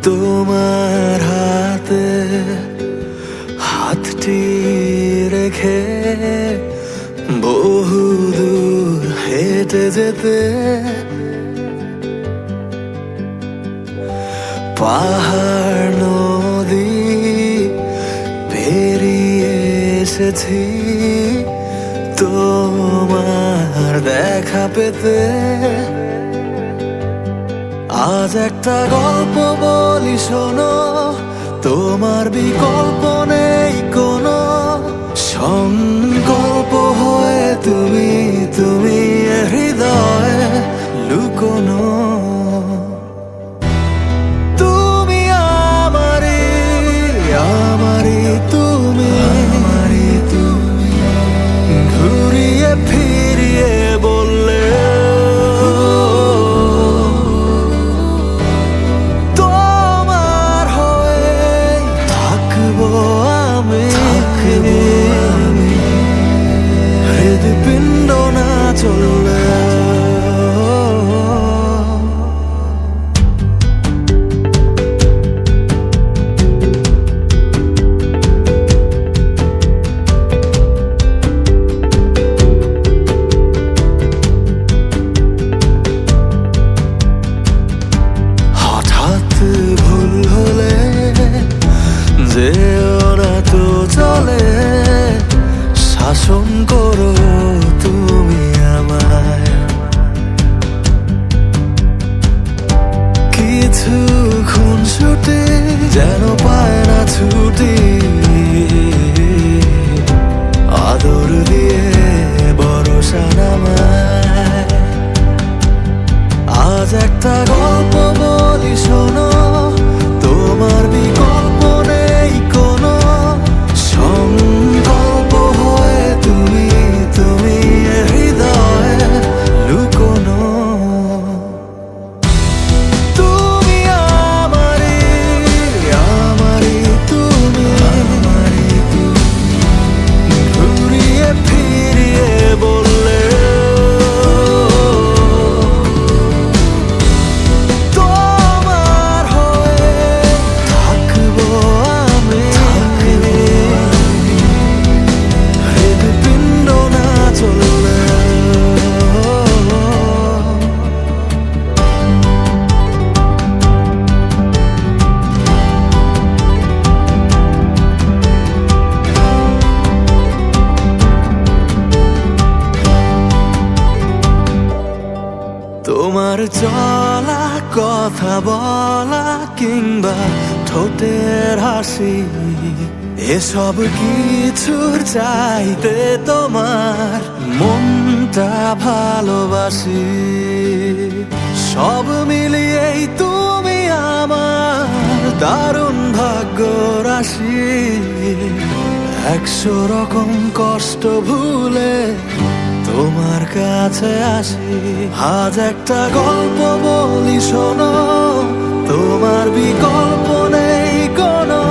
তোমার হাতে হাতটি রেখে বহুদূর হেঁটে যেতে, পাহাড় নদী পেরিয়ে এসেছি তোমার দেখা পেতে। আজ একটা গল্প বলি শোনো, তোমার বিকল্প নেই কোনো। সংকল্প হয়ে তুমি তুমি হৃদয় লুকোনো। তুমি আমারি আমারি তুমি ঘুরিয়ে ফিরিয়ে বললে তোমার হয়ে থাকবো আমি। হৃদপিণ্ড না চললে ভুল হলে যেও না তো চলে, শাসন করো তুমি আমায়। কিছু খুনসুটি যেন পায় না ছুটি, আদর দিয়ে ভরসা নামায়। আজ একটা গল্প বলি শোনো, তোমার বিকল্প নেই কোনো। সংকল্প হয়ে তুমি তুমি হৃদয় লুকোনো। তুমি আমারি আমারি তুমি ঘুরিয়ে ফিরিয়ে বললে তোমার চলা কথা বলা কিংবা ঠোঁটের হাসি, এসব কিছুর চাইতে তোমার মনটা ভালোবাসি। সব মিলিয়েই তুমি আমার দারুণ ভাগ্য রাশি। 100 রকম কষ্ট ভুলে তোমার কাছে আসি। আজ একটা গল্প বলি শোনো, তোমার বিকল্প নেই কোনো।